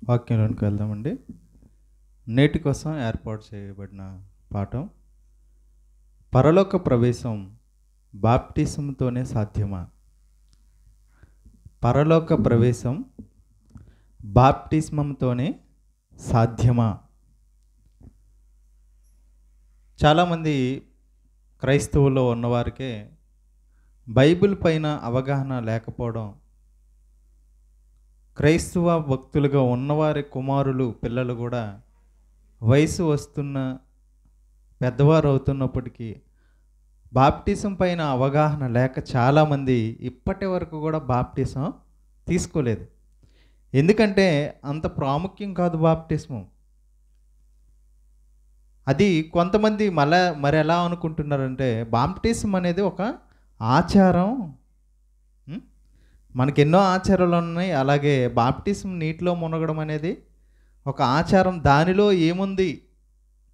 వాక్యంలోనికి వెళ్దామండి. నేటి కోసం ఏర్పాటు చేయబడిన పాఠం, పరలోక ప్రవేశం బాప్టిజంతోనే సాధ్యమా? పరలోక ప్రవేశం బాప్టిజంతోనే సాధ్యమా? చాలామంది క్రైస్తవుల్లో ఉన్నవారికే బైబిల్ పైన అవగాహన లేకపోవడం, క్రైస్తవ భక్తులుగా ఉన్నవారి కుమారులు పిల్లలు కూడా వయసు వస్తున్న పెద్దవారు అవుతున్నప్పటికీ బాప్టిజం పైన అవగాహన లేక చాలామంది ఇప్పటి వరకు కూడా బాప్టిజం తీసుకోలేదు. ఎందుకంటే అంత ప్రాముఖ్యం కాదు బాప్టిజం. అది కొంతమంది మరి ఎలా అనుకుంటున్నారంటే బాప్టిజం అనేది ఒక ఆచారం. మనకి ఎన్నో ఆచారాలు ఉన్నాయి. అలాగే బాప్టిజం నీటిలో మునగడం అనేది ఒక ఆచారం. దానిలో ఏముంది,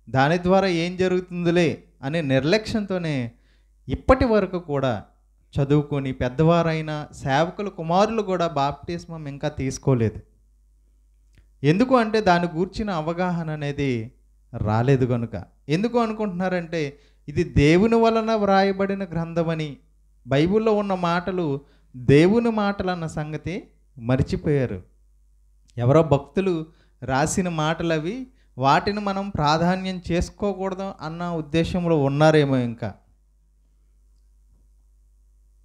దాని ద్వారా ఏం జరుగుతుందిలే అనే నిర్లక్ష్యంతోనే ఇప్పటి వరకు కూడా చదువుకొని పెద్దవారైన సేవకుల కుమారులు కూడా బాప్టిజం ఇంకా తీసుకోలేదు. ఎందుకు అంటే దాని గూర్చిన అవగాహన అనేది రాలేదు కనుక. ఎందుకు అనుకుంటున్నారంటే ఇది దేవుని వలన వ్రాయబడిన గ్రంథమని, బైబిల్లో ఉన్న మాటలు దేవుని మాటలు అన్న సంగతి మర్చిపోయారు. ఎవరో భక్తులు రాసిన మాటలు అవి, వాటిని మనం ప్రాధాన్యం చేసుకోకూడదు అన్న ఉద్దేశంలో ఉన్నారేమో. ఇంకా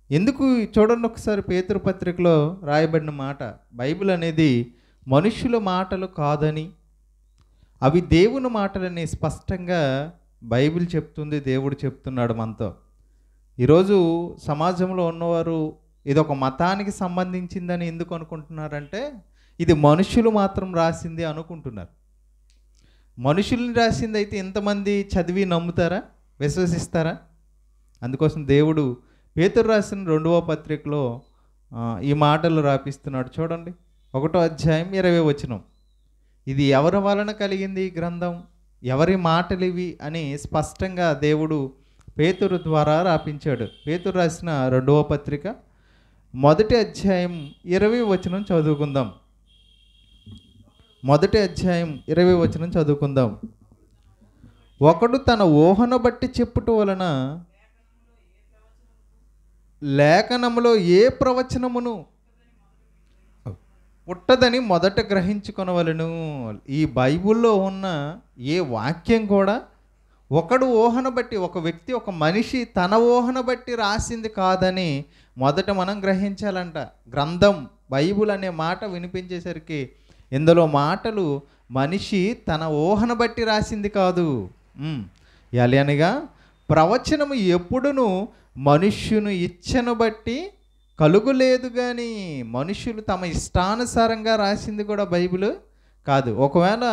ఎందుకు చూడండి ఒకసారి, పేతురు పత్రికలో రాయబడిన మాట, బైబిల్ అనేది మనుషుల మాటలు కాదని అవి దేవుని మాటలని స్పష్టంగా బైబిల్ చెప్తుంది. దేవుడు చెప్తున్నాడు మనతో. ఈరోజు సమాజంలో ఉన్నవారు ఇదొక మతానికి సంబంధించిందని ఎందుకు అనుకుంటున్నారంటే ఇది మనుషులు మాత్రం రాసింది అనుకుంటున్నారు. మనుషుల్ని రాసింది అయితే ఇంతమంది చదివి నమ్ముతారా, విశ్వసిస్తారా? అందుకోసం దేవుడు పేతురు రాసిన 2వ పత్రికలో ఈ మాటలు రాపిస్తున్నాడు. చూడండి, 1వ అధ్యాయం 20వ వచనం. ఇది ఎవరి వలన కలిగింది ఈ గ్రంథం, ఎవరి మాటలు ఇవి అని స్పష్టంగా దేవుడు పేతురు ద్వారా రాపించాడు. పేతురు రాసిన 2వ పత్రిక 1వ అధ్యాయం 20వ వచనం చదువుకుందాం. 1వ అధ్యాయం 20వ వచనం చదువుకుందాం. ఒకడు తన ఊహను బట్టి చెప్పుట వలన లేఖనములో ఏ ప్రవచనమును పుట్టదని మొదట గ్రహించుకొనవలెను. ఈ బైబిల్లో ఉన్న ఏ వాక్యం కూడా ఒకడు ఊహను బట్టి, ఒక వ్యక్తి, ఒక మనిషి తన ఊహను బట్టి రాసింది కాదని మొదట మనం గ్రహించాలంట. గ్రంథం బైబిల్ అనే మాట వినిపించేసరికి ఇందులో మాటలు మనిషి తన ఊహను బట్టి రాసింది కాదు. అనగా ప్రవచనము ఎప్పుడును మనుష్యుని ఇచ్చను బట్టి కలుగులేదు, కానీ మనుషులు తమ ఇష్టానుసారంగా రాసింది కూడా బైబిల్ కాదు. ఒకవేళ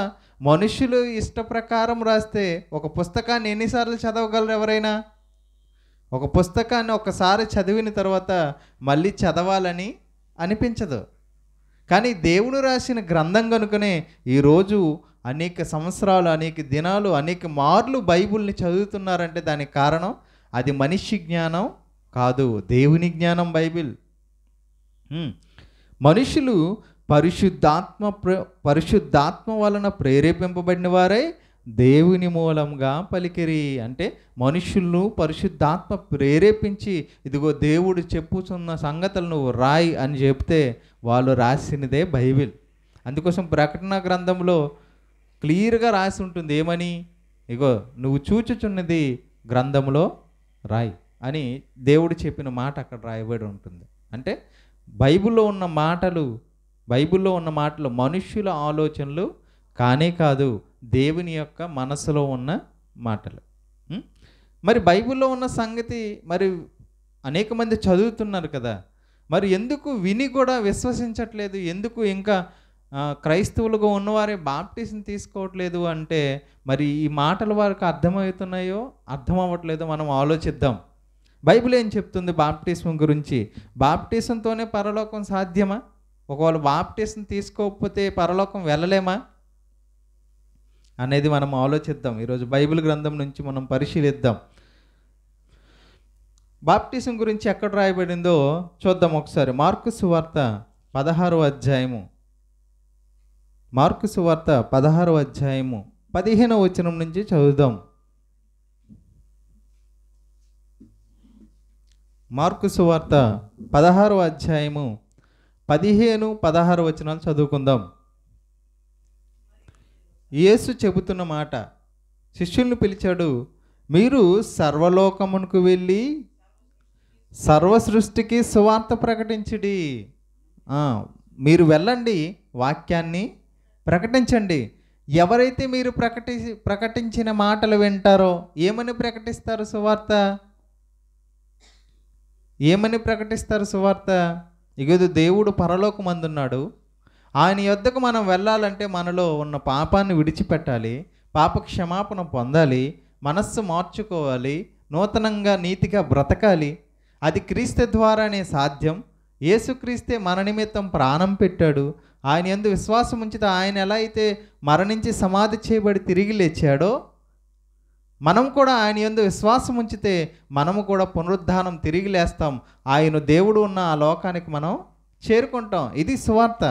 మనుషులు ఇష్ట ప్రకారం రాస్తే ఒక పుస్తకాన్ని ఎన్నిసార్లు చదవగలరు ఎవరైనా? ఒక పుస్తకాన్ని ఒకసారి చదివిన తర్వాత మళ్ళీ చదవాలని అనిపించదు. కానీ దేవుడు రాసిన గ్రంథం కనుకనే ఈరోజు అనేక సంవత్సరాలు, అనేక దినాలు, అనేక మార్లు బైబిల్ని చదువుతున్నారంటే దానికి కారణం అది మనిషి జ్ఞానం కాదు, దేవుని జ్ఞానం బైబిల్. మనుషులు పరిశుద్ధాత్మ వలన ప్రేరేపింపబడిన వారై దేవుని మూలంగా పలికిరి. అంటే మనుషులను పరిశుద్ధాత్మ ప్రేరేపించి ఇదిగో దేవుడు చెప్పుతున్న సంగతులను రాయి అని చెప్తే వాళ్ళు రాసినదే బైబిల్. అందుకోసం ప్రకటన గ్రంథంలో క్లియర్గా రాసి ఉంటుంది ఏమని, ఇగో నువ్వు చూచుచున్నది గ్రంథంలో రాయి అని దేవుడు చెప్పిన మాట అక్కడ రాయబడి ఉంటుంది. అంటే బైబిల్లో ఉన్న మాటలు మనుష్యుల ఆలోచనలు కానే కాదు, దేవుని యొక్క మనసులో ఉన్న మాటలు. మరి బైబిల్లో ఉన్న సంగతి మరి అనేక మంది చదువుతున్నారు కదా, మరి ఎందుకు విని కూడా విశ్వసించట్లేదు? ఎందుకు ఇంకా క్రైస్తవులుగా ఉన్నవారే బాప్టిజం తీసుకోవట్లేదు అంటే మరి ఈ మాటలు వారికి అర్థమవుతున్నాయో అర్థం అవ్వట్లేదో మనం ఆలోచిద్దాం. బైబిల్ ఏం చెప్తుంది బాప్టిజం గురించి? బాప్టిజంతోనే పరలోకం సాధ్యమా? ఒకవేళ బాప్టిజం తీసుకోకపోతే పరలోకం వెళ్ళలేమా అనేది మనం ఆలోచిద్దాం. ఈరోజు బైబిల్ గ్రంథం నుంచి మనం పరిశీలిద్దాం. బాప్టిజం గురించి ఎక్కడ రాయబడిందో చూద్దాం ఒకసారి. మార్కు సువార్త 16వ అధ్యాయము మార్కు సువార్త 16వ అధ్యాయము 15వ వచనం నుంచి చదువుదాం. మార్కు సువార్త 16వ అధ్యాయము 15, 16 వచనాలు చదువుకుందాం. యేసు చెబుతున్న మాట, శిష్యుల్ని పిలిచాడు. మీరు సర్వలోకమునకు వెళ్ళి సర్వ సృష్టికి సువార్త ప్రకటించుడి. మీరు వెళ్ళండి, వాక్యాన్ని ప్రకటించండి. ఎవరైతే మీరు ప్రకటించిన మాటలు వింటారో ఏమని ప్రకటిస్తారు సువార్త? ఏమని ప్రకటిస్తారు సువార్త? ఇగో దేవుడు పరలోకమందున్నాడు, ఆయన యొద్దకు మనం వెళ్ళాలంటే మనలో ఉన్న పాపాన్ని విడిచిపెట్టాలి, పాప క్షమాపణ పొందాలి, మనస్సు మార్చుకోవాలి, నూతనంగా నీతిగా బ్రతకాలి. అది క్రీస్తు ద్వారానే సాధ్యం. యేసుక్రీస్తే మన నిమిత్తం ప్రాణం పెట్టాడు. ఆయన యందు విశ్వాసం ఉంచితే ఆయన ఎలా అయితే మరణించి సమాధి చేయబడి తిరిగి లేచాడో, మనం కూడా ఆయన యందు విశ్వాసం ఉంచితే మనము కూడా పునరుద్ధానం తిరిగి లేస్తాం. ఆయన దేవుడు ఉన్న ఆ లోకానికి మనం చేరుకుంటాం. ఇది సువార్త.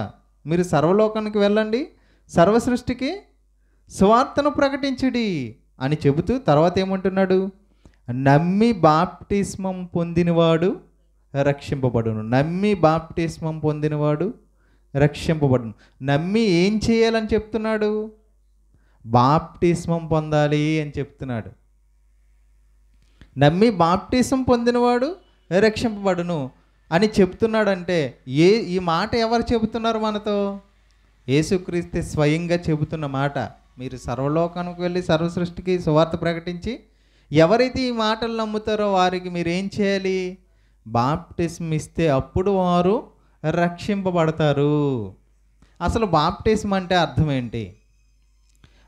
మీరు సర్వలోకానికి వెళ్ళండి, సర్వ సృష్టికి సువార్తను ప్రకటించుడి అని చెబుతూ తర్వాత ఏమంటున్నాడు? నమ్మి బాప్టిస్మం పొందినవాడు రక్షింపబడును. నమ్మి బాప్టిస్మం పొందినవాడు రక్షింపబడును. నమ్మి ఏం చేయాలని చెప్తున్నాడు? బాప్టిస్మం పొందాలి అని చెప్తున్నాడు. నమ్మి బాప్టిజం పొందినవాడు రక్షింపబడును అని చెప్తున్నాడంటే ఈ మాట ఎవరు చెబుతున్నారు మనతో? యేసుక్రీస్తు స్వయంగా చెబుతున్న మాట. మీరు సర్వలోకానికి వెళ్ళి సర్వ సృష్టికి సువార్త ప్రకటించి ఎవరైతే ఈ మాటలు నమ్ముతారో వారికి మీరు ఏం చేయాలి? బాప్టిజం ఇస్తే అప్పుడు వారు రక్షింపబడతారు. అసలు బాప్టిజం అంటే అర్థం ఏంటి?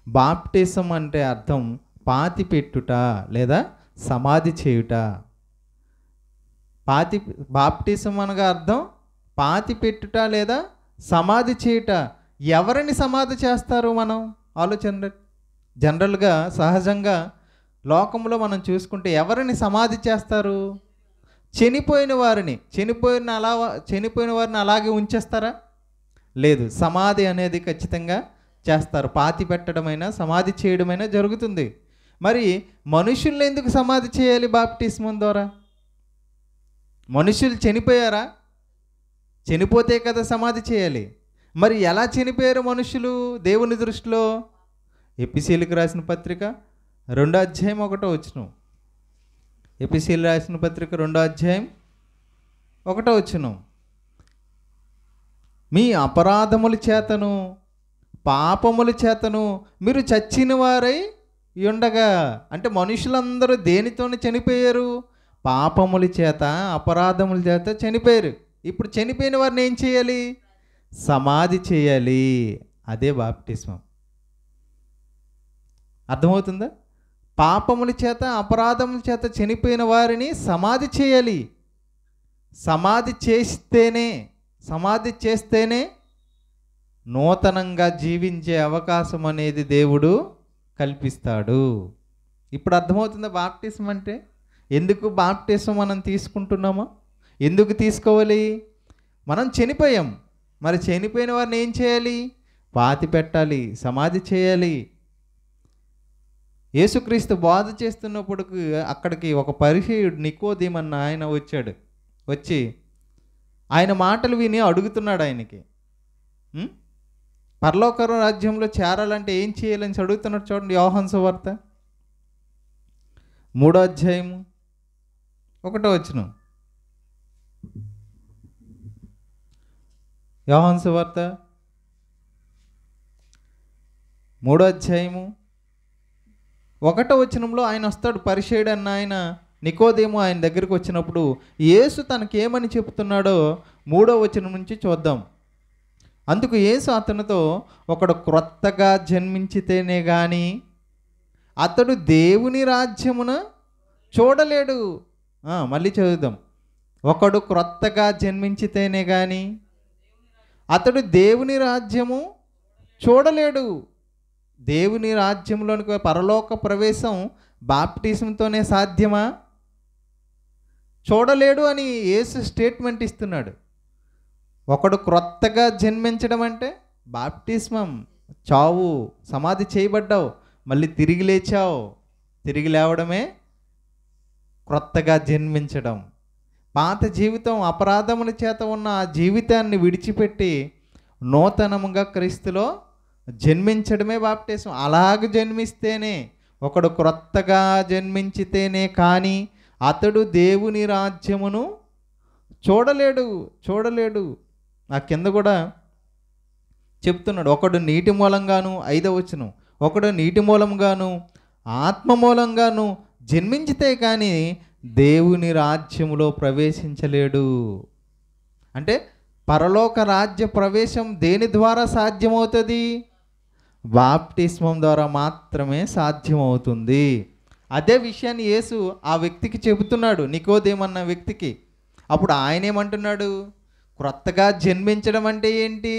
బాప్టిజం అంటే అర్థం పాతి పెట్టుట లేదా సమాధి చేయుట. బాప్టిజం అనగా అర్థం పాతి పెట్టుట లేదా సమాధి చేయుట. ఎవరిని సమాధి చేస్తారు మనం ఆలోచన? జనరల్గా సహజంగా లోకంలో మనం చూసుకుంటే ఎవరిని సమాధి చేస్తారు? చనిపోయిన వారిని. చనిపోయిన వారిని అలాగే ఉంచేస్తారా? లేదు, సమాధి అనేది ఖచ్చితంగా చేస్తారు. పాతి పెట్టడమైనా సమాధి చేయడమైనా జరుగుతుంది. మరి మనుషుల్ని ఎందుకు సమాధి చేయాలి బాప్టిస్మం ద్వారా? మనుషులు చనిపోయారా? చనిపోతే కదా సమాధి చేయాలి. మరి ఎలా చనిపోయారు మనుషులు దేవుని దృష్టిలో? ఎపిసీలకు రాసిన పత్రిక 2వ అధ్యాయం 1వ వచనం. ఎపిసీలు రాసిన పత్రిక 2వ అధ్యాయం 1వ వచనం. మీ అపరాధముల చేతను పాపముల చేతను మీరు చచ్చిన వారై ఉండగా, అంటే మనుషులందరూ దేనితోనే చనిపోయారు? పాపముల చేత అపరాధముల చేత చనిపోయారు. ఇప్పుడు చనిపోయిన వారిని ఏం చేయాలి? సమాధి చేయాలి. అదే బాప్టిస్మం. అర్థమవుతుందా? పాపముల చేత అపరాధముల చేత చనిపోయిన వారిని సమాధి చేయాలి. సమాధి చేస్తేనే నూతనంగా జీవించే అవకాశం అనేది దేవుడు కల్పిస్తాడు. ఇప్పుడు అర్థమవుతుందా బాప్టిజం అంటే? ఎందుకు బాప్టిజం మనం తీసుకుంటున్నామో? ఎందుకు తీసుకోవాలి? మనం చనిపోయాం. మరి చనిపోయిన వారిని ఏం చేయాలి? పాతి పెట్టాలి, సమాధి చేయాలి. యేసుక్రీస్తు బోధ చేస్తున్నప్పుడు అక్కడికి ఒక పరిసయ్యుడు నికోదేము అన్న ఆయన వచ్చాడు. వచ్చి ఆయన మాటలు విని అడుగుతున్నాడు ఆయనకి, పరలోక రాజ్యంలో చేరాలంటే ఏం చేయాలని అడుగుతున్నాడు. చూడండి, యోహాను సువార్త 3వ అధ్యాయము 1వ వచనం. యోహాను సువార్త 3వ అధ్యాయము 1వ వచనంలో ఆయన వస్తాడు. పరిసయ్యుడు అన్న ఆయన నికోదేము ఆయన దగ్గరికి వచ్చినప్పుడు యేసు తనకేమని చెప్తున్నాడో 3వ వచనం నుంచి చూద్దాం. అందుకు యేసు అతనితో, ఒకడు క్రొత్తగా జన్మించితేనే కానీ అతడు దేవుని రాజ్యమున చూడలేడు. మళ్ళీ చదువుదాం. ఒకడు క్రొత్తగా జన్మించితేనే కానీ అతడు దేవుని రాజ్యము చూడలేడు. దేవుని రాజ్యంలోనికి పరలోక ప్రవేశం బాప్టిజంతోనే సాధ్యమా? చూడలేడు అని యేసు స్టేట్మెంట్ ఇస్తున్నాడు. ఒకడు క్రొత్తగా జన్మించడం అంటే బాప్టిస్మం, చావు, సమాధి చేయబడ్డావు, మళ్ళీ తిరిగి లేచావు. తిరిగి లేవడమే క్రొత్తగా జన్మించడం. పాత జీవితం అపరాధముల చేత ఉన్న ఆ జీవితాన్ని విడిచిపెట్టి నూతనముగా క్రీస్తులో జన్మించడమే బాప్టిజం. అలాగ జన్మిస్తేనే, ఒకడు క్రొత్తగా జన్మించితేనే కానీ అతడు దేవుని రాజ్యమును చూడలేడు. ఆ కింద కూడా చెప్తున్నాడు, ఒకడు నీటి మూలంగాను, 5వ వచనం, ఒకడు నీటి మూలంగాను ఆత్మ మూలంగాను జన్మించితే కానీ దేవుని రాజ్యములో ప్రవేశించలేడు. అంటే పరలోక రాజ్య ప్రవేశం దేని ద్వారా సాధ్యమవుతుంది? బాప్టిస్మం ద్వారా మాత్రమే సాధ్యమవుతుంది. అదే విషయాన్ని యేసు ఆ వ్యక్తికి చెబుతున్నాడు, నికోదేమన్న వ్యక్తికి. అప్పుడు ఆయన ఏమంటున్నాడు? క్రొత్తగా జన్మించడం అంటే ఏంటి?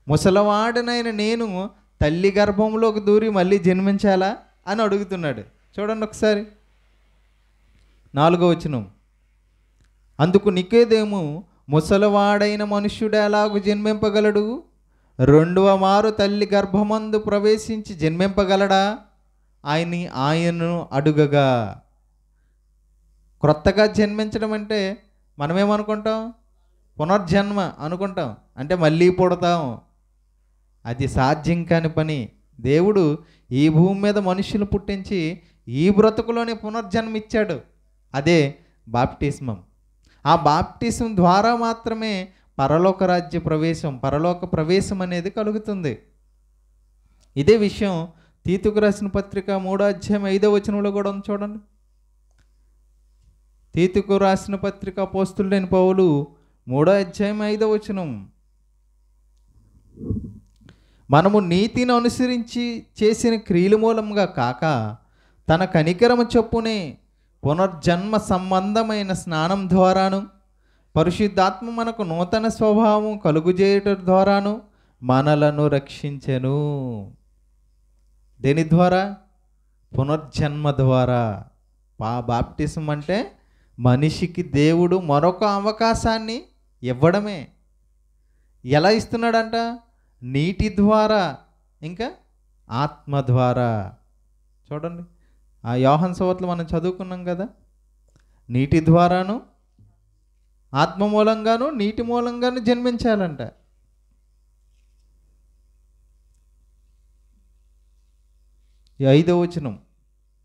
ముసలివాడనైన నేను తల్లి గర్భంలోకి దూరి మళ్ళీ జన్మించాలా అని అడుగుతున్నాడు. చూడండి ఒకసారి 4వ వచనం. అందుకు నికోదేము, ముసలివాడైన మనుష్యుడు ఎలాగూ జన్మింపగలడు? 2వ మారు తల్లి గర్భమందు ప్రవేశించి జన్మింపగలడా? ఆయనను అడుగగా, క్రొత్తగా జన్మించడం అంటే మనమేమనుకుంటాం? పునర్జన్మ అనుకుంటాం, అంటే మళ్ళీ పుడతాం. అది సాధ్యం కాని పని. దేవుడు ఈ భూమి మీద మనుషులు పుట్టించి ఈ బ్రతుకులోనే పునర్జన్మ ఇచ్చాడు. అదే బాప్టిస్మం. ఆ బాప్టిజం ద్వారా మాత్రమే పరలోక రాజ్య ప్రవేశం, పరలోక ప్రవేశం అనేది కలుగుతుంది. ఇదే విషయం తీతుకు రాసిన పత్రిక 3వ అధ్యాయం 5వ వచనంలో కూడా ఉంది. చూడండి, తీతుకు రాసిన పత్రిక అపోస్తలుడైన పౌలు 3వ అధ్యాయం 5వ వచనం. మనము నీతిని అనుసరించి చేసిన క్రియల మూలంగా కాక తన కనికరము చొప్పునే పునర్జన్మ సంబంధమైన స్నానం ద్వారాను పరిశుద్ధాత్మ మనకు నూతన స్వభావం కలుగుజేయటం ద్వారాను మనలను రక్షించెను. దేని ద్వారా? పునర్జన్మ ద్వారా. బాప్టిజం అంటే మనిషికి దేవుడు మరొక అవకాశాన్ని ఇవ్వడమే. ఎలా ఇస్తున్నాడంట? నీటి ద్వారా, ఇంకా ఆత్మ ద్వారా. చూడండి, ఆ యోహాను సువార్తలో మనం చదువుకున్నాం కదా, నీటి ద్వారాను ఆత్మ మూలంగాను నీటి మూలంగాను జన్మించాలంట. ఈ 5వ వచనం,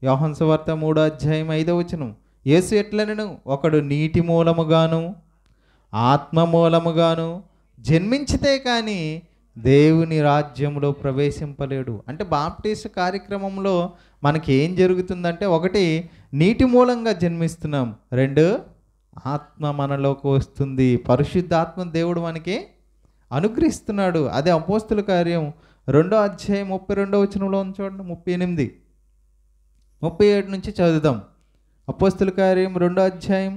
యోహాను సువార్త 3వ అధ్యాయం 5వ వచనం. యేసు ఎట్లనెను? ఒకడు నీటి మూలముగాను ఆత్మ మూలముగాను జన్మించితే కానీ దేవుని రాజ్యంలో ప్రవేశింపలేడు. అంటే బాప్టిస్ట్ కార్యక్రమంలో మనకి ఏం జరుగుతుందంటే, 1 నీటి మూలంగా జన్మిస్తున్నాం, 2 ఆత్మ మనలోకి వస్తుంది. పరిశుద్ధాత్మ దేవుడు మనకి అనుగ్రహిస్తున్నాడు. అదే అపోస్తుల కార్యం 2వ అధ్యాయం 32వ వచనంలో ఉంది. చూడండి, 38, 37 నుంచి చదువుదాం. అపోస్తుల కార్యం 2వ అధ్యాయం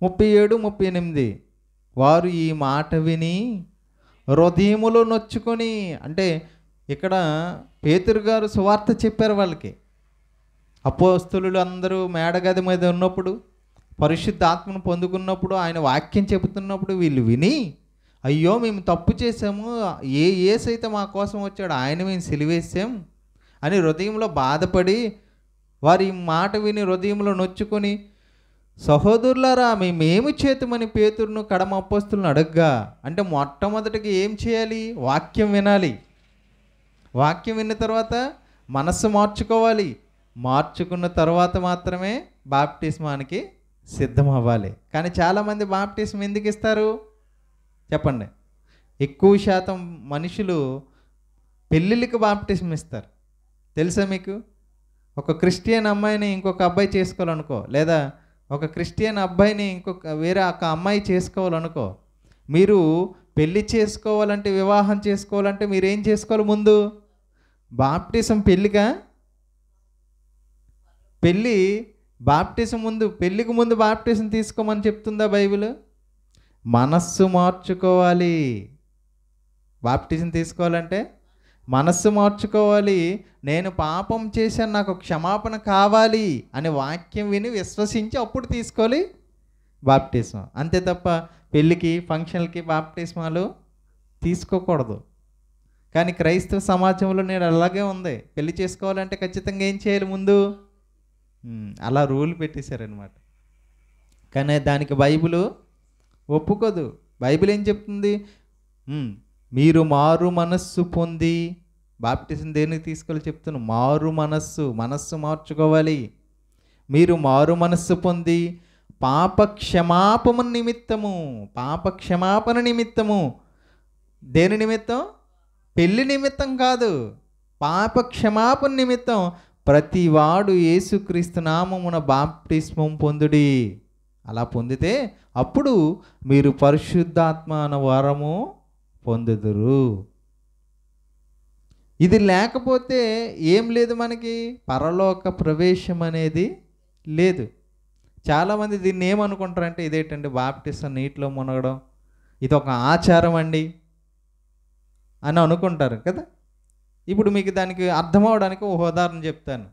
37, 38. వారు ఈ మాట విని హృదయములో నొచ్చుకొని, అంటే ఇక్కడ పేతురు గారు సువార్త చెప్పారు వాళ్ళకి. అపోస్తలులు అందరూ మేడగది మీద ఉన్నప్పుడు, పరిశుద్ధాత్మను పొందుకున్నప్పుడు, ఆయన వాక్యం చెబుతున్నప్పుడు వీళ్ళు విని, అయ్యో మేము తప్పు చేసాము, యేసైతే మా కోసం వచ్చాడు, ఆయన మేము సిలివేసాం అని హృదయంలో బాధపడి, వారి మాట విని హృదయంలో నొచ్చుకొని, సహోదరులారా మేమేమి చేతుమని పేతురును కడమ అపోస్తులను అడగ్గా, అంటే మొట్టమొదటిగా ఏం చేయాలి? వాక్యం వినాలి. వాక్యం విన్న తర్వాత మనస్సు మార్చుకోవాలి. మార్చుకున్న తర్వాత మాత్రమే బాప్టిస్మానికి సిద్ధం అవ్వాలి. కానీ చాలామంది బాప్టిజం ఎందుకు ఇస్తారు చెప్పండి? ఎక్కువ శాతం మనుషులు పెళ్ళిళ్ళకి బాప్టిజం ఇస్తారు. తెలుసా మీకు? ఒక క్రిస్టియన్ అమ్మాయిని ఇంకొక అబ్బాయి చేసుకోవాలనుకో, లేదా ఒక క్రిస్టియన్ అబ్బాయిని వేరే ఒక అమ్మాయి చేసుకోవాలనుకో, మీరు పెళ్ళి చేసుకోవాలంటే, వివాహం చేసుకోవాలంటే మీరేం చేసుకోవాలి? ముందు బాప్టిజం. పెళ్ళి బాప్టిజం ముందు, పెళ్ళికి ముందు బాప్టిజం తీసుకోమని చెప్తుందా బైబిల్? మనస్సు మార్చుకోవాలి. బాప్టిజం తీసుకోవాలంటే మనస్సు మార్చుకోవాలి. నేను పాపం చేశాను, నాకు క్షమాపణ కావాలి అని వాక్యం విని విశ్వసించి అప్పుడు తీసుకోవాలి బాప్టిజం. అంతే తప్ప పెళ్ళికి, ఫంక్షన్లకి బాప్టిజమాలు తీసుకోకూడదు. కానీ క్రైస్తవ సమాజంలో నేడు అలాగే ఉంది. పెళ్లి చేసుకోవాలంటే ఖచ్చితంగా ఏం చేయాలి ముందు? అలా రూల్ పెట్టేశారనమాట. కానీ దానికి బైబిలు ఒప్పుకోదు. బైబిల్ ఏం చెప్తుంది? మీరు మారు మనస్సు పొంది, బాప్టిజం దేనికి తీసుకోవాలి చెప్తున్నాను, మారు మనస్సు మార్చుకోవాలి. మీరు మారు మనస్సు పొంది పాప క్షమాపణ నిమిత్తము. దేని నిమిత్తం? పెళ్లి నిమిత్తం కాదు, పాప క్షమాపణ నిమిత్తం ప్రతివాడు యేసుక్రీస్తు నామమున బాప్టిస్మం పొందుడి. అలా పొందితే అప్పుడు మీరు పరిశుద్ధాత్మ అన్న వరము పొందుదురు. ఇది లేకపోతే ఏం లేదు, మనకి పరలోక ప్రవేశం అనేది లేదు. చాలామంది దీన్ని ఏమనుకుంటారంటే, ఇదేంటండి బాప్టిజం నీటిలో మునగడం, ఇది ఒక ఆచారం అండి అని అనుకుంటారు కదా. ఇప్పుడు మీకు దానికి అర్థం అవడానికి ఒక ఉదాహరణ చెప్తాను.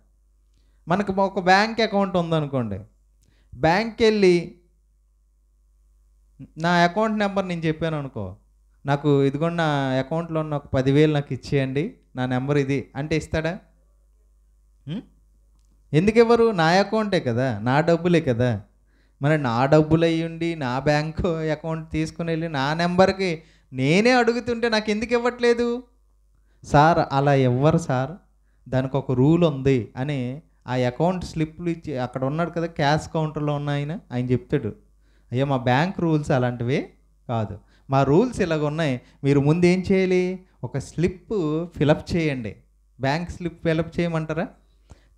మనకు ఒక బ్యాంక్ అకౌంట్ ఉందనుకోండి. బ్యాంక్కి వెళ్ళి నా అకౌంట్ నెంబర్ నేను చెప్పాను అనుకో, నాకు ఇదిగోండి నా అకౌంట్లో ఉన్న ఒక 10,000 నాకు ఇచ్చేయండి, నా నెంబర్ ఇది అంటే ఇస్తాడా? ఎందుకు ఇవ్వరు? నా అకౌంటే కదా, నా డబ్బులే కదా. మరి నా డబ్బులు అయ్యుండి నా బ్యాంకు అకౌంట్ తీసుకుని వెళ్ళి నా నెంబర్కి నేనే అడుగుతుంటే నాకు ఎందుకు ఇవ్వట్లేదు? సార్ అలా ఇవ్వరు సార్, దానికి ఒక రూల్ ఉంది అని ఆ అకౌంట్ స్లిప్లు ఇచ్చి అక్కడ ఉన్నాడు కదా క్యాష్ కౌంటర్లో ఉన్న ఆయన చెప్తాడు, అయ్యో మా బ్యాంక్ రూల్స్ అలాంటివి కాదు, మా రూల్స్ ఇలాగ ఉన్నాయి. మీరు ముందు ఏం చేయాలి? ఒక స్లిప్ ఫిలప్ చేయండి. బ్యాంక్ స్లిప్ ఫిలప్ చేయమంటారా?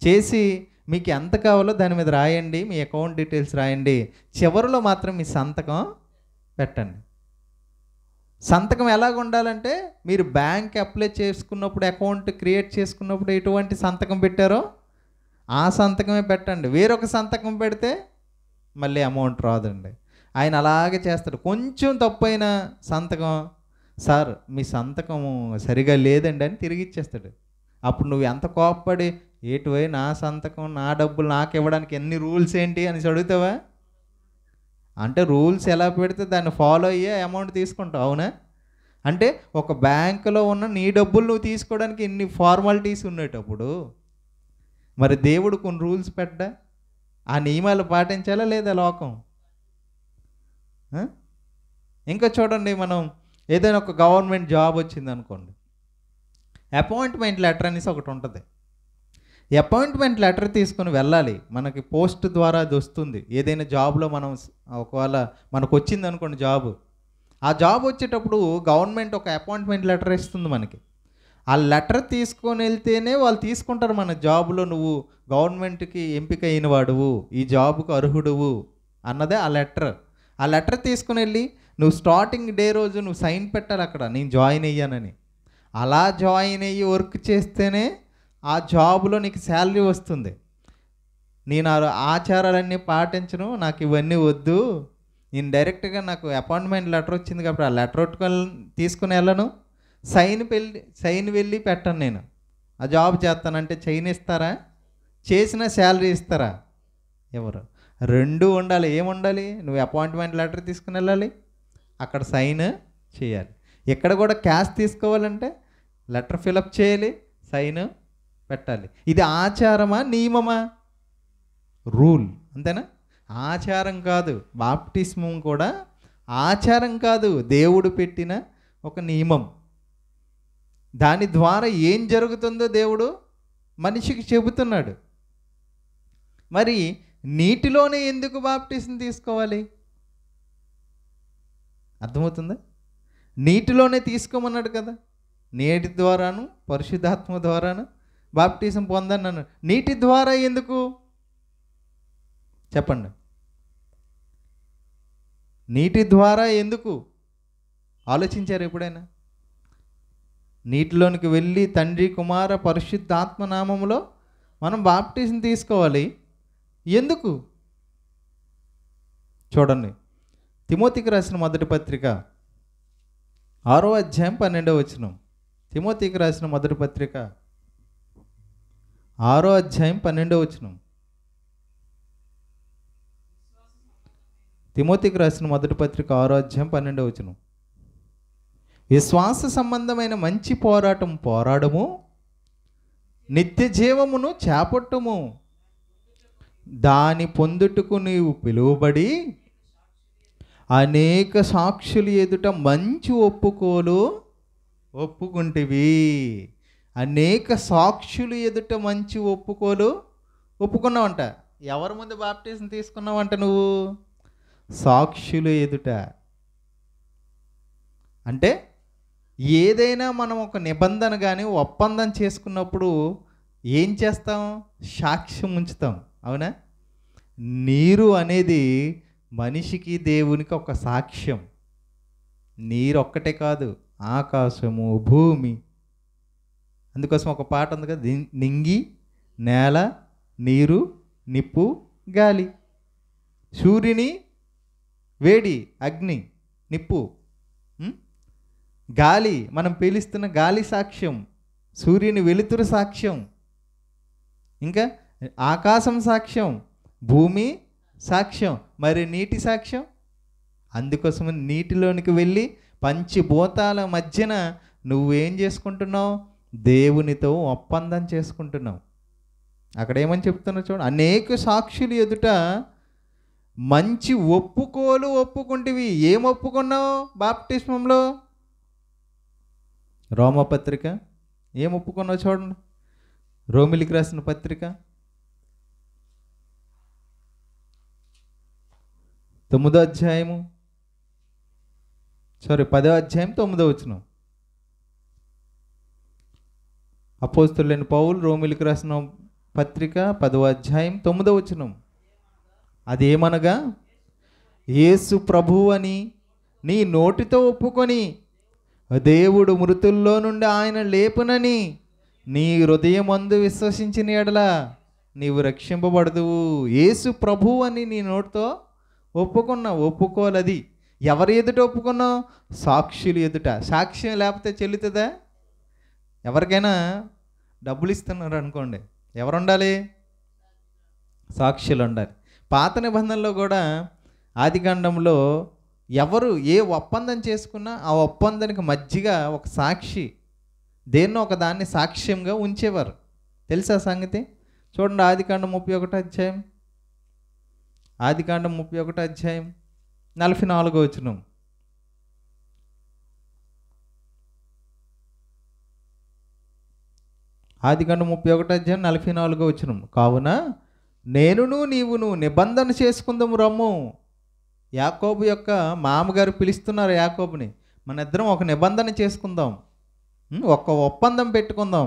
చేసి మీకు ఎంత కావాలో దాని మీద రాయండి, మీ అకౌంట్ డీటెయిల్స్ రాయండి, చివరిలో మాత్రం మీ సంతకం పెట్టండి. సంతకం ఎలాగ ఉండాలంటే, మీరు బ్యాంక్ అప్లై చేసుకున్నప్పుడు, అకౌంట్ క్రియేట్ చేసుకున్నప్పుడు ఎటువంటి సంతకం పెట్టారో ఆ సంతకమే పెట్టండి. వేరొక సంతకం పెడితే మళ్ళీ అమౌంట్ రాదండి. ఆయన అలాగే చేస్తాడు. కొంచెం తప్పైన సంతకం, సార్ మీ సంతకం సరిగా లేదండి అని తిరిగి ఇచ్చేస్తాడు. అప్పుడు నువ్వు ఎంత కోప్పడి, ఏటువై నా సంతకం నా డబ్బులు నాకు ఇవ్వడానికి ఎన్ని రూల్స్ ఏంటి అని అడుగుతావా? అంటే రూల్స్ ఎలా పెడితే దాన్ని ఫాలో అయ్యే అమౌంట్ తీసుకుంటావు, అవునా? అంటే ఒక బ్యాంకులో ఉన్న నీ డబ్బులు నువ్వు తీసుకోవడానికి ఇన్ని ఫార్మాలిటీస్ ఉండేటప్పుడు మరి దేవుడు కొన్ని రూల్స్ పెట్టా, ఆ నియమాలు పాటించాలా లేదా లోకం? ఇంకా చూడండి, మనం ఏదైనా ఒక గవర్నమెంట్ జాబ్ వచ్చింది అనుకోండి, అపాయింట్మెంట్ లెటర్ అనేసి ఒకటి ఉంటుంది. అపాయింట్మెంట్ లెటర్ తీసుకొని వెళ్ళాలి. మనకి పోస్ట్ ద్వారా అది వస్తుంది. ఏదైనా జాబ్లో మనం ఒకవేళ మనకు వచ్చింది అనుకోండి జాబ్, ఆ జాబ్ వచ్చేటప్పుడు గవర్నమెంట్ ఒక అపాయింట్మెంట్ లెటర్ ఇస్తుంది మనకి. ఆ లెటర్ తీసుకొని వెళ్తేనే వాళ్ళు తీసుకుంటారు మన జాబ్లో, నువ్వు గవర్నమెంట్కి ఎంపిక అయిన వాడువు, ఈ జాబ్కు అర్హుడువు అన్నదే ఆ లెటర్. ఆ లెటర్ తీసుకుని వెళ్ళి నువ్వు స్టార్టింగ్ డే రోజు నువ్వు సైన్ పెట్టాలి అక్కడ, నేను జాయిన్ అయ్యానని. అలా జాయిన్ అయ్యి వర్క్ చేస్తేనే ఆ జాబ్లో నీకు శాలరీ వస్తుంది. నేను ఆచారాలన్నీ పాటించను, నాకు ఇవన్నీ వద్దు, నేను డైరెక్ట్గా నాకు అపాయింట్మెంట్ లెటర్ వచ్చింది కాబట్టి ఆ లెటర్ తీసుకుని వెళ్ళను, సైన్ వెళ్ళి పెట్టను, నేను ఆ జాబ్ చేస్తానంటే చైన్ ఇస్తారా? చేసిన శాలరీ ఇస్తారా? ఎవరు? రెండు ఉండాలి. ఏముండాలి? నువ్వు అపాయింట్మెంట్ లెటర్ తీసుకుని వెళ్ళాలి, అక్కడ సైన్ చేయాలి. ఇక్కడ కూడా క్యాష్ తీసుకోవాలంటే లెటర్ ఫిలప్ చేయాలి, సైన్ పెట్టాలి. ఇది ఆచారమా నియమమా? రూల్, అంతేనా? ఆచారం కాదు. బాప్టిస్మం కూడా ఆచారం కాదు, దేవుడు పెట్టిన ఒక నియమం. దాని ద్వారా ఏం జరుగుతుందో దేవుడు మనిషికి చెబుతున్నాడు. మరి నీటిలోనే ఎందుకు బాప్టిజం తీసుకోవాలి? అర్థమవుతుందా? నీటిలోనే తీసుకోమన్నాడు కదా, నీటి ద్వారాను పరిశుద్ధాత్మ ద్వారాను బాప్టిజం పొందన్నాను. నీటి ద్వారా ఎందుకు చెప్పండి? నీటి ద్వారా ఎందుకు ఆలోచించారు ఎప్పుడైనా? నీటిలోనికి వెళ్ళి తండ్రి కుమార పరిశుద్ధాత్మ నామములో మనం బాప్టిజం తీసుకోవాలి. ఎందుకు? చూడండి, తిమోతికి రాసిన మొదటి పత్రిక 6వ అధ్యాయం 12వ వచనం. తిమోతికి రాసిన మొదటి పత్రిక 6వ అధ్యాయం 12వ వచనం. తిమోతికి రాసిన మొదటి పత్రిక 6వ అధ్యాయం 12వ వచనం. విశ్వాస సంబంధమైన మంచి పోరాటం పోరాడము, నిత్య జీవమును చేపట్టము. దాని పొందుటకు నీవు పిలువబడి అనేక సాక్షులు ఎదుట మంచి ఒప్పుకోలు ఒప్పుకుంటివి. అనేక సాక్షులు ఎదుట మంచి ఒప్పుకోలు ఒప్పుకున్నావంట. ఎవరి ముందు బాప్టిజం తీసుకున్నావంట నువ్వు? సాక్షులు ఎదుట. అంటే ఏదైనా మనం ఒక నిబంధన కానీ ఒప్పందం చేసుకున్నప్పుడు ఏం చేస్తాం? సాక్ష్యం ఉంచుతాం, అవునా? నీరు అనేది మనిషికి దేవునికి ఒక సాక్ష్యం. నీరు ఒక్కటే కాదు, ఆకాశము, భూమి. అందుకోసం ఒక పాట ఉంది కదా, నింగి, నేల, నీరు, నిప్పు, గాలి. సూర్యుని వేడి, అగ్ని, నిప్పు. గాలి, మనం పీలుస్తున్న గాలి సాక్ష్యం. సూర్యుని వెలుతురు సాక్ష్యం. ఇంకా ఆకాశం సాక్ష్యం, భూమి సాక్ష్యం, మరి నీటి సాక్ష్యం. అందుకోసం నీటిలోనికి వెళ్ళి పంచభూతాల మధ్యన నువ్వేం చేసుకుంటున్నావు? దేవునితో ఒప్పందం చేసుకుంటున్నావు. అక్కడ ఏమని చెప్తున్నావు చూడండి, అనేక సాక్షులు ఎదుట మంచి ఒప్పుకోలు ఒప్పుకుంటివి. ఏం ఒప్పుకున్నావు బాప్టిస్మంలో? రోమపత్రిక ఏం ఒప్పుకున్నావు చూడండి. రోమిలికి రాసిన పత్రిక 10వ అధ్యాయము 9వ. అపోస్తలుడైన పౌలు రోమిలికి రాసిన పత్రిక 10వ అధ్యాయం 9వ. అదేమనగా, యేసు ప్రభువు అని నీ నోటితో ఒప్పుకొని దేవుడు మృతుల్లో నుండి ఆయన లేపునని నీ హృదయమందు విశ్వసించిన ఎడల నీవు రక్షింపబడదువు. యేసు ప్రభువు అని నీ నోటితో ఒప్పుకున్నావు. ఒప్పుకోలది ఎవరి ఎదుట ఒప్పుకున్నావు? సాక్షులు ఎదుట. సాక్ష్యం లేకపోతే చెల్లుతుందా? ఎవరికైనా డబ్బులు ఇస్తున్నారు అనుకోండి, ఎవరు ఉండాలి? సాక్షులు ఉండాలి. పాత నిబంధనలో కూడా ఆదికాండంలో ఎవరు ఏ ఒప్పందం చేసుకున్నా ఆ ఒప్పందానికి మధ్యగా ఒక సాక్షి, దేన్నో ఒక దాన్ని సాక్ష్యంగా ఉంచేవారు. తెలుసా సంగతి? చూడండి, ఆదికాండం 31వ అధ్యాయం. ఆదికాండం 31వ అధ్యాయం 44వ. ఆదికాండం 31వ అధ్యాయం 44వ. కావున నేనును నీవును నిబంధన చేసుకుందాము రమ్ము. యాకోబు యొక్క మామగారు పిలుస్తున్నారు యాకోబుని. మన ఇద్దరం ఒక నిబంధన చేసుకుందాం, ఒక ఒప్పందం పెట్టుకుందాం,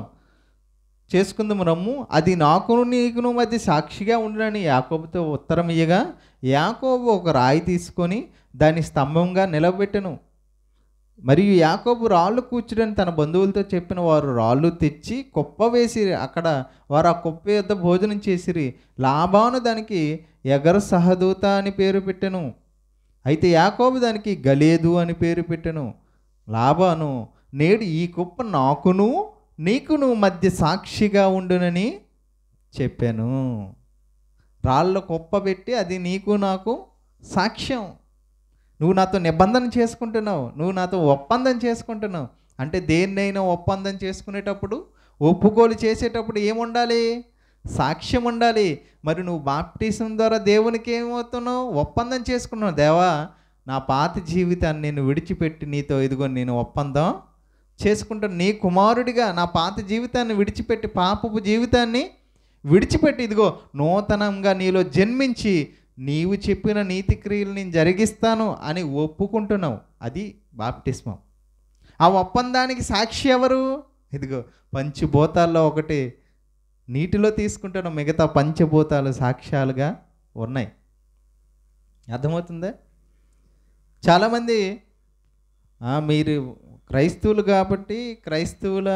చేసుకుందాము రమ్ము. అది నాకును నీకును మధ్య సాక్షిగా ఉండునని యాకోబుతో ఉత్తరం ఇయ్యగా, యాకోబు ఒక రాయి తీసుకొని దాన్ని స్తంభంగా నిలబెట్టెను. మరియు యాకోబు రాళ్ళు కూర్చుడని తన బంధువులతో చెప్పిన వారు రాళ్ళు తెచ్చి కుప్ప వేసిరి. అక్కడ వారు ఆ కుప్ప యొద్ద భోజనం చేసిరి. లాబాను దానికి ఎగర సహదూత అని పేరు పెట్టెను. అయితే యాకోబు దానికి గలేదు అని పేరు పెట్టెను. లాబాను, నేడు ఈ కుప్ప నాకును నీకును మధ్య సాక్షిగా ఉండునని చెప్పాను. రాళ్ళ కుప్ప పెట్టి అది నీకు నాకు సాక్ష్యం. నువ్వు నాతో నిబంధన చేసుకుంటున్నావు, నువ్వు నాతో ఒప్పందం చేసుకుంటున్నావు. అంటే దేన్నైనా ఒప్పందం చేసుకునేటప్పుడు, ఒప్పుకోలు చేసేటప్పుడు ఏముండాలి? సాక్ష్యం ఉండాలి. మరి నువ్వు బాప్టిజం ద్వారా దేవునికి ఏమవుతున్నావు? ఒప్పందం చేసుకున్నావు. దేవా, నా పాత జీవితాన్ని నేను విడిచిపెట్టి నీతో ఇదిగో నేను ఒప్పందం చేసుకుంటాను. నీ కుమారుడిగా నా పాత జీవితాన్ని విడిచిపెట్టి, పాపపు జీవితాన్ని విడిచిపెట్టి ఇదిగో నూతనంగా నీలో జన్మించి నీవు చెప్పిన నీతి క్రియలు నేను జరిగిస్తాను అని ఒప్పుకుంటున్నావు. అది బాప్టిస్మం. ఆ ఒప్పందానికి సాక్షి ఎవరు? ఇదిగో పంచభూతాల్లో ఒకటి నీటిలో తీసుకుంటాను, మిగతా పంచభూతాలు సాక్ష్యాలుగా ఉన్నాయి. అర్థమవుతుందా? చాలామంది మీరు క్రైస్తవులు కాబట్టి క్రైస్తవుల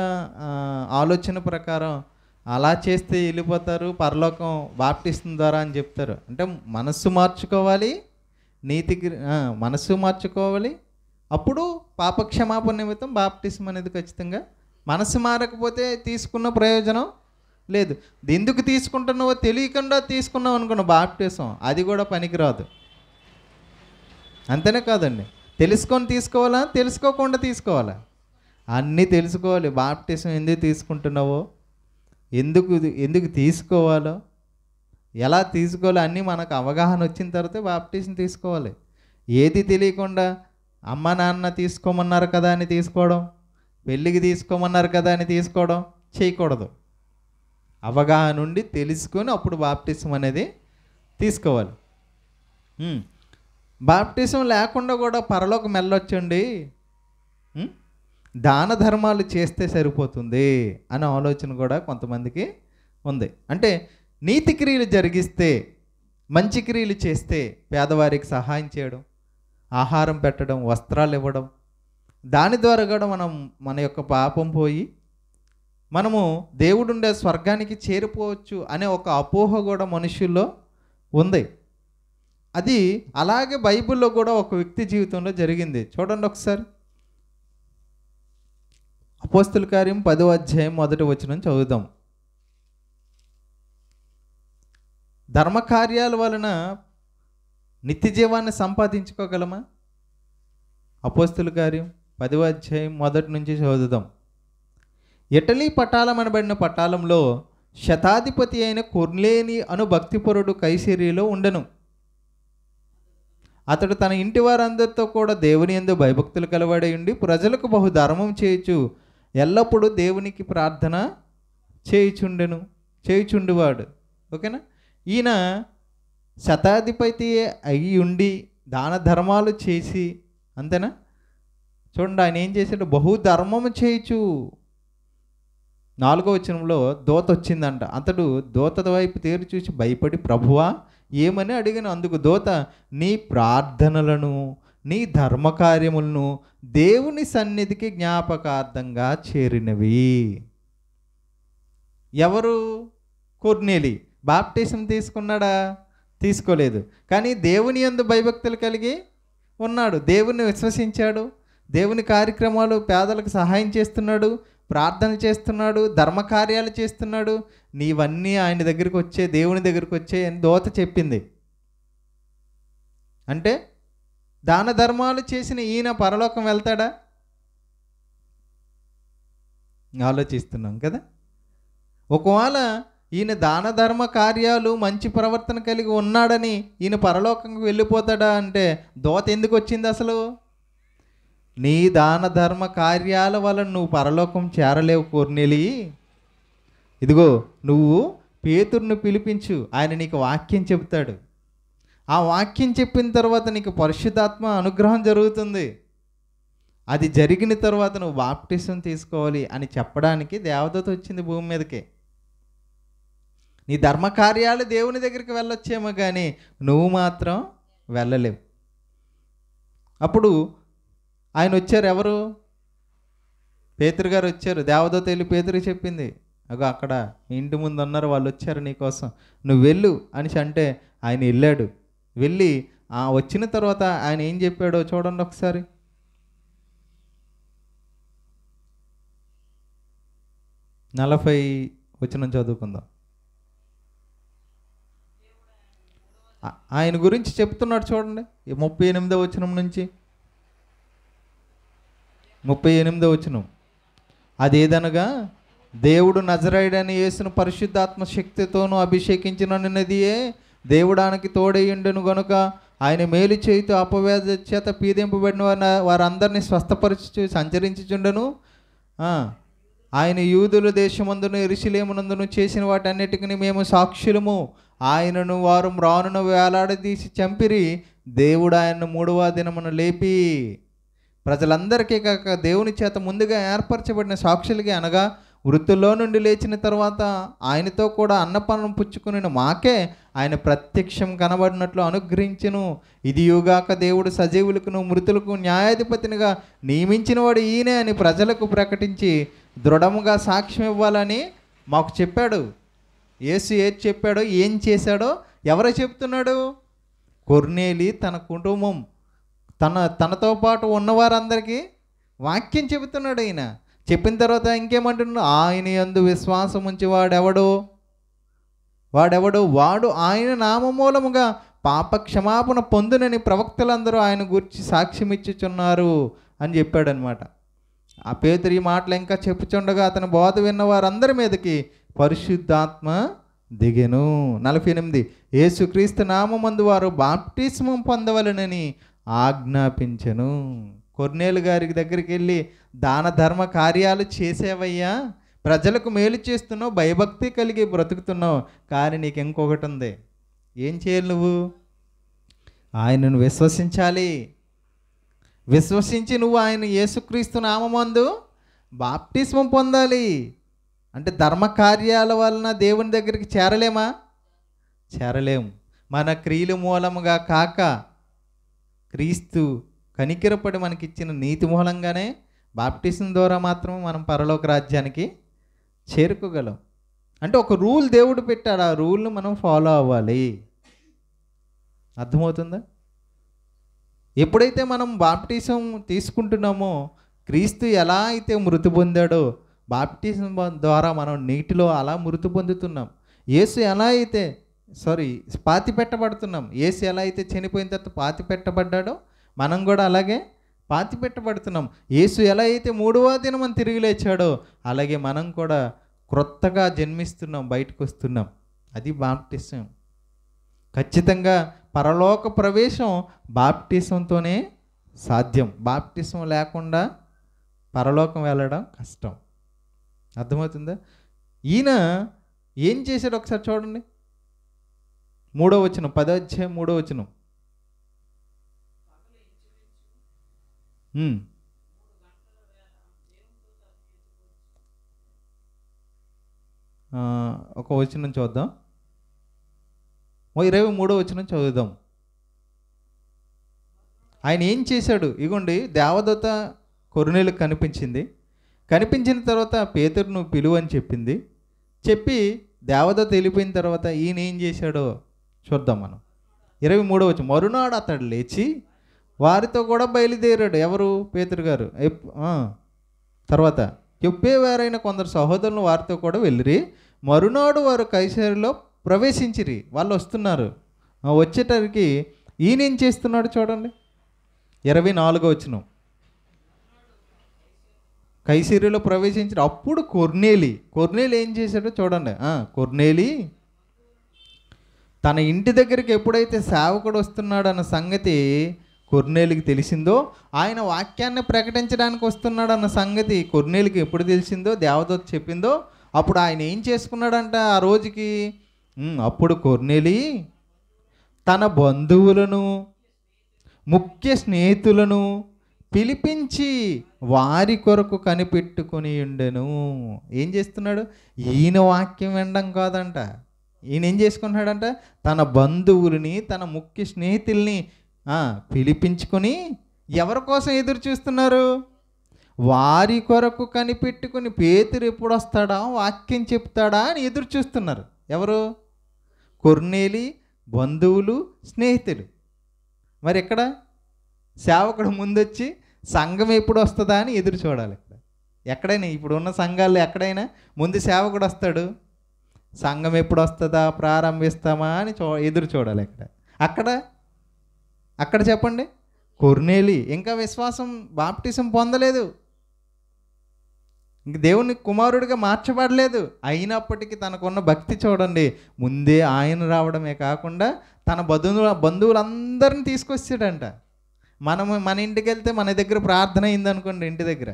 ఆలోచన ప్రకారం అలా చేస్తే వెళ్ళిపోతారు పరలోకం బాప్టిజం ద్వారా అని చెప్తారు. అంటే మనస్సు మార్చుకోవాలి, మనస్సు మార్చుకోవాలి, అప్పుడు పాపక్షమాపణ నిమిత్తం బాప్టిజం అనేది ఖచ్చితంగా. మనస్సు మారకపోతే తీసుకున్న ప్రయోజనం లేదు. ఎందుకు తీసుకుంటున్నావో తెలియకుండా తీసుకున్నావు అనుకున్న బాప్టిజం, అది కూడా పనికిరాదు. అంతేనే కాదండి, తెలుసుకొని తీసుకోవాలా, తెలుసుకోకుండా తీసుకోవాలా? అన్నీ తెలుసుకోవాలి. బాప్టిజం ఎందుకు తీసుకుంటున్నావో, ఎందుకు ఎందుకు తీసుకోవాలో, ఎలా తీసుకోవాలో అన్నీ మనకు అవగాహన వచ్చిన తర్వాత బాప్టిజం తీసుకోవాలి. ఏది తెలియకుండా అమ్మ నాన్న తీసుకోమన్నారు కదా అని తీసుకోవడం, పెళ్ళికి తీసుకోమన్నారు కదా అని తీసుకోవడం చేయకూడదు. అవగాహన నుండి తెలుసుకొని అప్పుడు బాప్టిజం అనేది తీసుకోవాలి. బాప్టిజం లేకుండా కూడా పరలోకం వెళ్ళొచ్చండి, దాన ధర్మాలు చేస్తే సరిపోతుంది అనే ఆలోచన కూడా కొంతమందికి ఉంది. అంటే నీతి క్రియలు జరిగిస్తే, మంచి క్రియలు చేస్తే, పేదవారికి సహాయం చేయడం, ఆహారం పెట్టడం, వస్త్రాలు ఇవ్వడం, దాని ద్వారా కూడా మన యొక్క పాపం పోయి మనము దేవుడుండే స్వర్గానికి చేరిపోవచ్చు అనే ఒక అపోహ కూడా మనుషుల్లో ఉంది. అది అలాగే బైబిల్లో కూడా ఒక వ్యక్తి జీవితంలో జరిగింది. చూడండి ఒకసారి, అపోస్తల కార్యం 10వ అధ్యాయం 1వ వచనం చదువుదాం. ధర్మకార్యాల వలన నిత్య జీవాన్ని సంపాదించుకోగలమా? అపోస్తల కార్యం 10వ అధ్యాయం 1 నుంచి చదువుదాం. ఇటలీ పటాలం అనబడిన పటాలంలో శతాధిపతి అయిన కొర్నేలి అను భక్తిపరుడు కైసరీలో ఉండెను. అతడు తన ఇంటి వారందరితో కూడా దేవుని యందు భయభక్తులు కలవాడై ఉండి ప్రజలకు బహుధర్మం చేయొచ్చు ఎల్లప్పుడూ దేవునికి ప్రార్థన చేయుచుండువాడు. ఓకేనా? ఈయన శతాధిపతి అయి ఉండి దాన ధర్మాలు చేసి, అంతేనా? చూడండి, ఆయన ఏం చేశాడు? బహుధర్మము చేయొచ్చు. 4వ వచనంలో దూత వచ్చిందంట. అతడు దూత వైపు తేరు చూసి భయపడి, ప్రభువా ఏమని అడిగిన. అందుకు దూత, నీ ప్రార్థనలను నీ ధర్మకార్యములను దేవుని సన్నిధికి జ్ఞాపకార్థంగా చేరినవి. ఎవరు? కొర్నేలి. బాప్టిజం తీసుకున్నాడా? తీసుకోలేదు. కానీ దేవుని యందు భయభక్తులు కలిగి ఉన్నాడు, దేవుని విశ్వసించాడు, దేవుని కార్యక్రమాలు, పేదలకు సహాయం చేస్తున్నాడు, ప్రార్థన చేస్తున్నాడు, ధర్మకార్యాలు చేస్తున్నాడు. నీవన్నీ ఆయన దగ్గరికి వచ్చే, దేవుని దగ్గరికి వచ్చే అని దూత చెప్పింది. అంటే దాన ధర్మాలు చేసిన ఈయన పరలోకం వెళ్తాడా? ఆలోచిస్తున్నాం కదా. ఒకవేళ ఈయన దాన ధర్మ కార్యాలు, మంచి ప్రవర్తన కలిగి ఉన్నాడని ఈయన పరలోకంకి వెళ్ళిపోతాడా అంటే దూత ఎందుకు వచ్చింది అసలు? నీ దాన ధర్మ కార్యాల వలన నువ్వు పరలోకం చేరలేవు కొర్నేలి. ఇదిగో నువ్వు పేతురును పిలిపించు, ఆయన నీకు వాక్యం చెబుతాడు. ఆ వాక్యం చెప్పిన తర్వాత నీకు పరిశుద్ధాత్మ అనుగ్రహం జరుగుతుంది. అది జరిగిన తర్వాత నువ్వు బాప్టిజం తీసుకోవాలి అని చెప్పడానికి దేవదూత వచ్చింది భూమి మీదకి. నీ ధర్మకార్యాలు దేవుని దగ్గరికి వెళ్ళొచ్చేమో కానీ నువ్వు మాత్రం వెళ్ళలేవు. అప్పుడు ఆయన వచ్చారు. ఎవరు? పేతురు గారు వచ్చారు. దేవదూత వెళ్ళి పేతురు చెప్పింది, అగో అక్కడ మీ ఇంటి ముందు ఉన్నారు, వాళ్ళు వచ్చారు నీకోసం, నువ్వు వెళ్ళు అని అంటే ఆయన వెళ్ళాడు. వెళ్ళి వచ్చిన తర్వాత ఆయన ఏం చెప్పాడో చూడండి ఒకసారి. 40 వచనం చదువుకుందాం. ఆయన గురించి చెప్తున్నాడు చూడండి, 38వ వచనం నుంచి 38వ వచనం. అదేదనగా దేవుడు నజరేయుడైన యేసును పరిశుద్ధాత్మ శక్తితోనూ అభిషేకించినదియే దేవుడానికి తోడయ్యుండెను గనుక ఆయన మేలు చేయుతూ అపవేద చేత పీడింపబడిన వారందరినీ స్వస్థపరచు సంచరించుచుండెను. ఆయన యూదుల దేశమందును యెరూషలేమునందును చేసిన వాటన్నిటికీ మేము సాక్షులము. ఆయనను వారు రానును వేలాడదీసి చంపిరి. దేవుడు ఆయనను 3వ దినమున లేపి ప్రజలందరికీ కాక దేవుని చేత ముందుగా ఏర్పరచబడిన సాక్షులకి, అనగా వృత్తుల్లో నుండి లేచిన తర్వాత ఆయనతో కూడా అన్నపానం పుచ్చుకుని మాకే ఆయన ప్రత్యక్షం కనబడినట్లు అనుగ్రహించెను. ఇదియుగాక దేవుడు సజీవులకు మృతులకు న్యాయాధిపతినిగా నియమించిన వాడు ఈయనే అని ప్రజలకు ప్రకటించి దృఢముగా సాక్ష్యం ఇవ్వాలని మాకు చెప్పాడు. యేసు ఏది చెప్పాడో, ఏం చేశాడో ఎవరో చెప్తున్నాడు? కొర్నేలి తన కుటుంబం, తనతో పాటు ఉన్నవారందరికీ వాక్యం చెబుతున్నాడు. ఆయన చెప్పిన తర్వాత ఇంకేమంటున్నాడు? ఆయన యందు విశ్వాసం ఉంచి వాడెవడు వాడు ఆయన నామమూలముగా పాప క్షమాపణ పొందునని ప్రవక్తలందరూ ఆయన గురించి సాక్ష్యం ఇచ్చుచున్నారు అని చెప్పాడనమాట. ఆ పేతురు ఈ మాటలు ఇంకా చెప్పుచుండగా అతని బోధ విన్న వారందరి మీదకి పరిశుద్ధాత్మ దిగెను. 48 యేసుక్రీస్తు నామమందు వారు బాప్టిస్మం పొందవలెనని ఆజ్ఞాపించెను. కొర్నేలు గారి దగ్గరికి వెళ్ళి దాన ధర్మ కార్యాలు చేసేవయ్యా, ప్రజలకు మేలు చేస్తున్నావు, భయభక్తి కలిగి బ్రతుకుతున్నావు, కానీ నీకు ఇంకొకటి ఉంది. ఏం చేయాలి? నువ్వు ఆయనను విశ్వసించాలి. విశ్వసించి నువ్వు ఆయన యేసుక్రీస్తు నామమందు బాప్టిస్మం పొందాలి. అంటే ధర్మ కార్యాల వలన దేవుని దగ్గరికి చేరలేమా? చేరలేము. మన క్రియల మూలముగా కాక క్రీస్తు కనికిరపడి మనకిచ్చిన నీతి మూలంగానే బాప్టిజం ద్వారా మాత్రం మనం పరలోక రాజ్యానికి చేరుకోగలం. అంటే ఒక రూల్ దేవుడు పెట్టాడు, ఆ రూల్ను మనం ఫాలో అవ్వాలి. అర్థమవుతుందా? ఎప్పుడైతే మనం బాప్టిజం తీసుకుంటున్నామో, క్రీస్తు ఎలా అయితే మృతి పొందాడో బాప్టిజం ద్వారా మనం నీటిలో అలా మృతి పొందుతున్నాం. యేసు ఎలా అయితే పాతి పెట్టబడుతున్నాం, యేసు ఎలా అయితే చనిపోయిన తర్వాత పాతి పెట్టబడ్డాడో మనం కూడా అలాగే పాతి పెట్టబడుతున్నాం. యేసు ఎలా అయితే 3వ దినం తిరిగి లేచాడో అలాగే మనం కూడా క్రొత్తగా జన్మిస్తున్నాం, బయటకు వస్తున్నాం. అది బాప్టిజం. ఖచ్చితంగా పరలోక ప్రవేశం బాప్టిజంతోనే సాధ్యం. బాప్టిజం లేకుండా పరలోకం వెళ్ళడం కష్టం. అర్థమవుతుందా? ఈయన ఏం చేశాడు ఒకసారి చూడండి. 3వ వచనం, 10వ అధ్యాయం 3వ వచనం. ఒక వచనం చూద్దాం. 23వ వచనం చదువుదాం. ఆయన ఏం చేశాడు? ఇగోండి, దేవదూత కొర్నేలుకు కనిపించిన తర్వాత పేతురు నువ్వు పిలువు అని చెప్పింది. చెప్పి దేవదూత వెళ్ళిపోయిన తర్వాత ఈయన ఏం చేశాడో చూద్దాం మనం. 23వ వచనం. మరునాడు అతడు లేచి వారితో కూడా బయలుదేరాడు. ఎవరు? పేతురు గారు. తర్వాత చెప్పేవారైన కొందరు సహోదరులు వారితో కూడా వెళ్ళిరి. మరునాడు వారు కైసరులో ప్రవేశించిరి. వాళ్ళు వస్తున్నారు. వచ్చేటరికి ఈయన ఏం చేస్తున్నాడు చూడండి. 24వ వచనం. కైసరులో ప్రవేశించి అప్పుడు కొర్నేలి ఏం చేశాడో చూడండి. కొర్నేలి తన ఇంటి దగ్గరికి ఎప్పుడైతే సేవకుడు వస్తున్నాడు అన్న సంగతి కొర్నేలికి తెలిసిందో, ఆయన వాక్యాన్ని ప్రకటించడానికి వస్తున్నాడు అన్న సంగతి కొర్నేలికి ఎప్పుడు తెలిసిందో, దేవదూత చెప్పిందో, అప్పుడు ఆయన ఏం చేసుకున్నాడంట ఆ రోజుకి. అప్పుడు కొర్నేలి తన బంధువులను, ముఖ్య స్నేహితులను పిలిపించి వారి కొరకు కనిపెట్టుకొని ఉండెను. ఏం చేస్తున్నాడు? ఈయన వాక్యం వినడం కాదంట. ఈయన ఏం చేసుకున్నాడంట? తన బంధువులని, తన ముఖ్య స్నేహితుల్ని పిలిపించుకొని ఎవరి కోసం ఎదురు చూస్తున్నారు? వారి కొరకు కనిపెట్టుకుని పేతురు ఎప్పుడు వస్తాడా, వాక్యం చెప్తాడా అని ఎదురు చూస్తున్నారు. ఎవరు? కొర్నేలి బంధువులు, స్నేహితులు. మరి ఎక్కడ సేవకుడు ముందొచ్చి సంఘం ఎప్పుడు వస్తుందా అని ఎదురు చూడాలి. ఎక్కడైనా ఇప్పుడు ఉన్న సంఘాల్లో ఎక్కడైనా ముందు సేవకుడు వస్తాడు, సంఘం ఎప్పుడు వస్తుందా, ప్రారంభిస్తామా అని ఎదురు చూడాలి. అక్కడ చెప్పండి. కొర్నేలి ఇంకా విశ్వాసం, బాప్టిజం పొందలేదు, ఇంక దేవుని కుమారుడిగా మార్చబడలేదు. అయినప్పటికీ తనకున్న భక్తి చూడండి. ముందే ఆయన రావడమే కాకుండా తన బంధువులందరినీ తీసుకొచ్చాడంట. మన ఇంటికి వెళ్తే మన దగ్గర ప్రార్థన అయిందనుకోండి, ఇంటి దగ్గర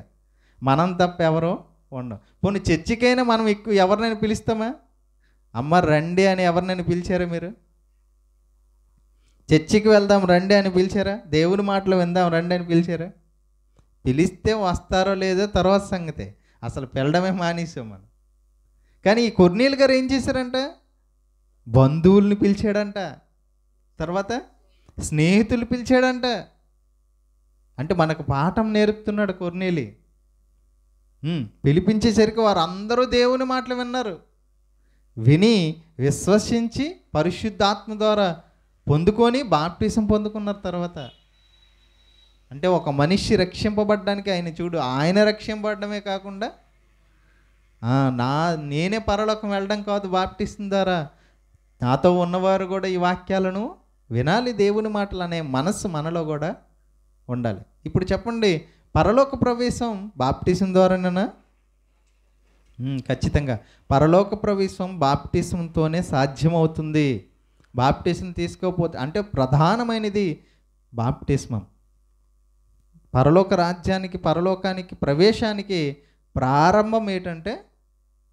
మనం తప్ప ఎవరో ఉండవు. పోనీ చర్చికైనా మనం ఎవరినైనా పిలుస్తామా? అమ్మ రండి అని ఎవరినైనా పిలిచారా మీరు? చర్చికి వెళ్దాం రండి అని పిలిచారా? దేవుని మాటలు విందాం రండి అని పిలిచారా? పిలిస్తే వస్తారో లేదో తర్వాత సంగతే, అసలు పిలడమే మానేసాం మనం. కానీ ఈ కొర్నేలు గారు ఏం చేశారంట? బంధువుల్ని పిలిచాడంట, తర్వాత స్నేహితులు పిలిచాడంట. అంటే మనకు పాఠం నేర్పుతున్నాడు కొర్నేలి. పిలిపించేసరికి వారందరూ దేవుని మాటలు విన్నారు. విని విశ్వసించి పరిశుద్ధాత్మ ద్వారా పొందుకొని బాప్టిజం పొందుకున్నారు. తర్వాత అంటే ఒక మనిషి రక్షింపబడ్డానికి ఆయన రక్షింపబడమే కాకుండా నేనే పరలోకం వెళ్ళడం కాదు బాప్టిజం ద్వారా, నాతో ఉన్నవారు కూడా ఈ వాక్యాలను వినాలి దేవుని మాటలు అనే మనస్సు మనలో కూడా ఉండాలి. ఇప్పుడు చెప్పండి, పరలోక ప్రవేశం బాప్టిజం ద్వారానేనా? ఖచ్చితంగా పరలోక ప్రవేశం బాప్టిజంతోనే సాధ్యమవుతుంది. బాప్టిజం తీసుకోకపోతే, అంటే ప్రధానమైనది బాప్టిజం. పరలోక రాజ్యానికి, పరలోకానికి ప్రవేశానికి ప్రారంభం ఏంటంటే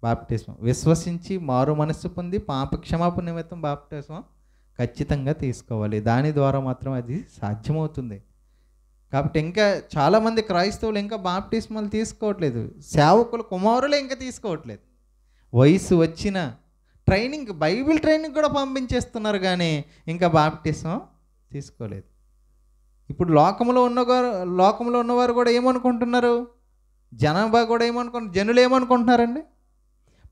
బాప్టిజం. విశ్వసించి మారు మనస్సు పొంది పాప క్షమాపణ నిమిత్తం బాప్టిజం ఖచ్చితంగా తీసుకోవాలి. దాని ద్వారా మాత్రం అది సాధ్యమవుతుంది. కాబట్టి ఇంకా చాలామంది క్రైస్తవులు ఇంకా బాప్టిజమాలు తీసుకోవట్లేదు. సేవకులు, కుమారులు ఇంకా తీసుకోవట్లేదు. వయసు వచ్చిన ట్రైనింగ్, బైబిల్ ట్రైనింగ్ కూడా పంపించేస్తున్నారు, కానీ ఇంకా బాప్టిజం తీసుకోలేదు. ఇప్పుడు లోకంలో ఉన్నవారు కూడా ఏమనుకుంటున్నారు? జనాభా కూడా జనులు ఏమనుకుంటున్నారండి?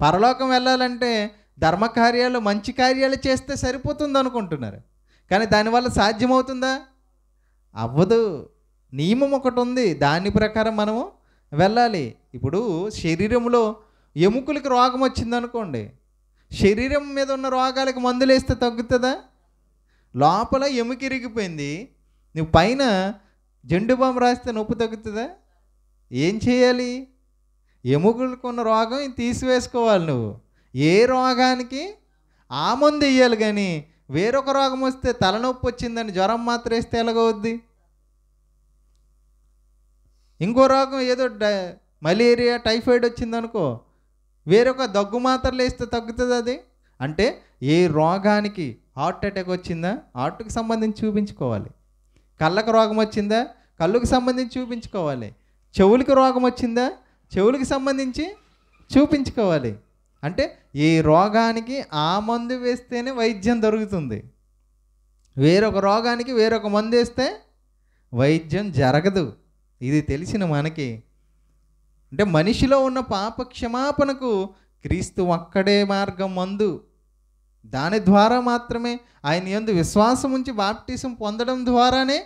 పరలోకం వెళ్ళాలంటే ధర్మకార్యాలు, మంచి కార్యాలు చేస్తే సరిపోతుంది అనుకుంటున్నారు. కానీ దానివల్ల సాధ్యమవుతుందా? అవ్వదు. నియమం ఒకటి ఉంది, దాని ప్రకారం మనము వెళ్ళాలి. ఇప్పుడు శరీరంలో ఎముకలకి రోగం వచ్చిందనుకోండి, శరీరం మీద ఉన్న రోగాలకు మందులు వేస్తే తగ్గుతుందా? లోపల ఎముక ఇరిగిపోయింది, నువ్వు పైన జెండు బామ్ రాస్తే నొప్పి తగ్గుతుందా? ఏం చేయాలి? ఎముకలకు ఉన్న రోగం తీసివేసుకోవాలి. నువ్వు ఏ రోగానికి ఆ మందు వేయాలి, కానీ వేరొక రోగం వస్తే తలనొప్పి వచ్చిందని జ్వరం మాత్రం వేస్తే ఎలాగవుద్ది? ఇంకో రోగం ఏదో మలేరియా, టైఫాయిడ్ వచ్చిందనుకో, వేరొక దగ్గు మాత్రలు వేస్తే తగ్గుతుంది అది. అంటే ఏ రోగానికి, హార్ట్ అటాక్ వచ్చిందా, హార్ట్కి సంబంధించి చూపించుకోవాలి. కళ్ళకు రోగం వచ్చిందా, కళ్ళుకి సంబంధించి చూపించుకోవాలి. చెవులకి రోగం వచ్చిందా, చెవులకి సంబంధించి చూపించుకోవాలి. అంటే ఏ రోగానికి ఆ మందు వేస్తేనే వైద్యం దొరుకుతుంది. వేరొక రోగానికి వేరొక మందు వేస్తే వైద్యం జరగదు. ఇది తెలిసిన మనకి, అంటే మనిషిలో ఉన్న పాప క్షమాపణకు క్రీస్తు ఒక్కడే మార్గం మందు. దాని ద్వారా మాత్రమే, ఆయన యందు విశ్వాసం ఉంచి బాప్టిజం పొందడం ద్వారానే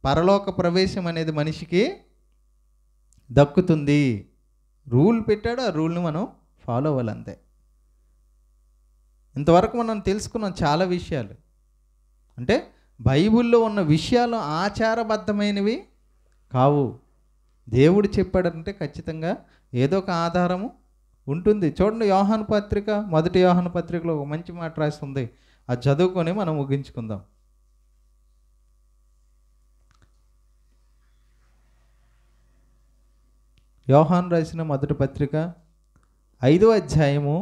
పరలోక ప్రవేశం అనేది మనిషికి దక్కుతుంది. రూల్ పెట్టాడు, ఆ రూల్ని మనం ఫాలో అవ్వాలి అంతే. ఇంతవరకు మనం తెలుసుకున్నాం చాలా విషయాలు. అంటే బైబిల్లో ఉన్న విషయాలు ఆచారబద్ధమైనవి కావు. దేవుడు చెప్పాడంటే ఖచ్చితంగా ఏదో ఒక ఆధారము ఉంటుంది. చూడండి, యోహాను పత్రిక, మొదటి యోహాను పత్రికలో ఒక మంచి మాట రాసి ఉంది. అది చదువుకొని మనం ముగించుకుందాం. యోహాను రాసిన మొదటి పత్రిక 5వ అధ్యాయము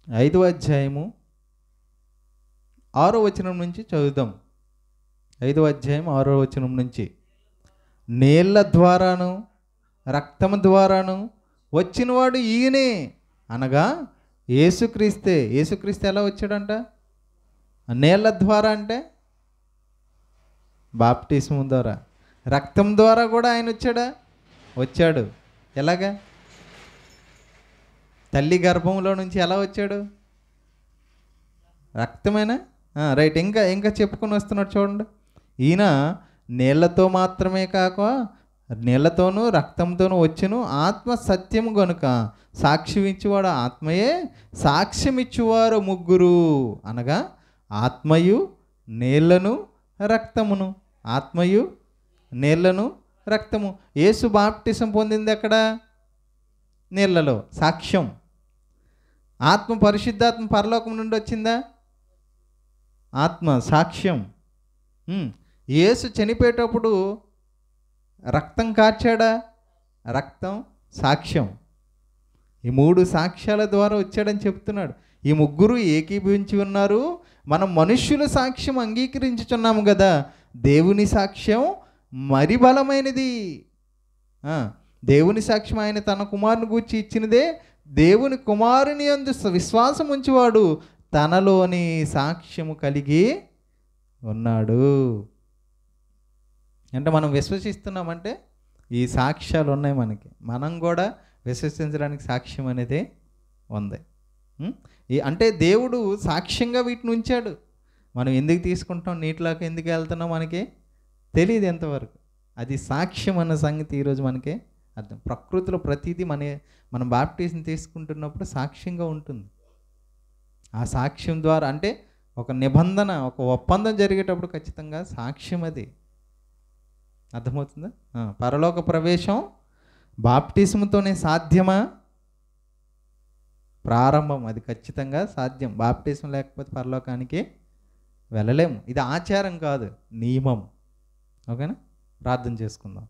6వ వచనం నుంచి చదువుదాం. 5వ అధ్యాయం 6వ వచనం నుంచి. నీళ్ళ ద్వారాను రక్తము ద్వారాను వచ్చినవాడు ఈయనే, అనగా యేసుక్రీస్తే. యేసుక్రీస్తు ఎలా వచ్చాడంట? నీళ్ళ ద్వారా అంటే బాప్టిజం ద్వారా. రక్తం ద్వారా కూడా ఆయన వచ్చాడు. ఎలాగా? తల్లి గర్భంలో నుంచి ఎలా వచ్చాడు? రక్తమేనా? రైట్. ఇంకా చెప్పుకొని వస్తున్నాడు చూడండి. ఈయన నీళ్లతో మాత్రమే కాక నీళ్లతోనూ రక్తంతోనూ వచ్చును, ఆత్మ సత్యము గనుక సాక్ష్యం ఇచ్చేవాడు ఆత్మయే, సాక్ష్యం ఇచ్చేవారు ముగ్గురు, అనగా ఆత్మయు నీళ్లను రక్తమును. ఆత్మయు నీళ్లను రక్తము. యేసు బాప్టిజం పొందింది ఎక్కడ? నీళ్లలో. సాక్ష్యం. ఆత్మ, పరిశుద్ధాత్మ పరలోకం నుండి వచ్చిందా? ఆత్మ, సాక్ష్యం. యేసు చనిపోయేటప్పుడు రక్తం కార్చాడా? రక్తం, సాక్ష్యం. ఈ 3 సాక్ష్యాల ద్వారా వచ్చాడని చెప్తున్నాడు. ఈ ముగ్గురు ఏకీభవించి ఉన్నారు. మనం మనుష్యుల సాక్ష్యం అంగీకరించుచున్నాము కదా, దేవుని సాక్ష్యం మరి బలమైనది. దేవుని సాక్ష్యం ఆయన తన కుమారుని గూర్చి ఇచ్చినదే. దేవుని కుమారుని యందు విశ్వాసం ఉంచేవాడు తనలోని సాక్ష్యము కలిగి ఉన్నాడు. అంటే మనం విశ్వసిస్తున్నామంటే ఈ సాక్ష్యాలు ఉన్నాయి మనకి. మనం కూడా విశ్వసించడానికి సాక్ష్యం అనేది ఉంది. అంటే దేవుడు సాక్ష్యంగా వీటిని ఉంచాడు. మనం ఎందుకు తీసుకుంటాం, నీటిలోకి ఎందుకు వెళ్తున్నాం మనకి తెలియదు ఎంతవరకు. అది సాక్ష్యం అన్న సంగతి ఈరోజు మనకి అర్థం. ప్రకృతిలో ప్రతిదీ మనం బాప్టిజం తీసుకుంటున్నప్పుడు సాక్ష్యంగా ఉంటుంది. ఆ సాక్ష్యం ద్వారా అంటే ఒక నిబంధన, ఒక ఒప్పందం జరిగేటప్పుడు ఖచ్చితంగా సాక్ష్యం అది. అర్థమవుతుందా? పరలోక ప్రవేశం బాప్టిజంతోనే సాధ్యమా? ప్రారంభం, అది ఖచ్చితంగా సాధ్యం. బాప్టిజం లేకపోతే పరలోకానికి వెళ్ళలేము. ఇది ఆచారం కాదు, నియమం. ఓకేనా? ప్రార్థన చేసుకుందాం.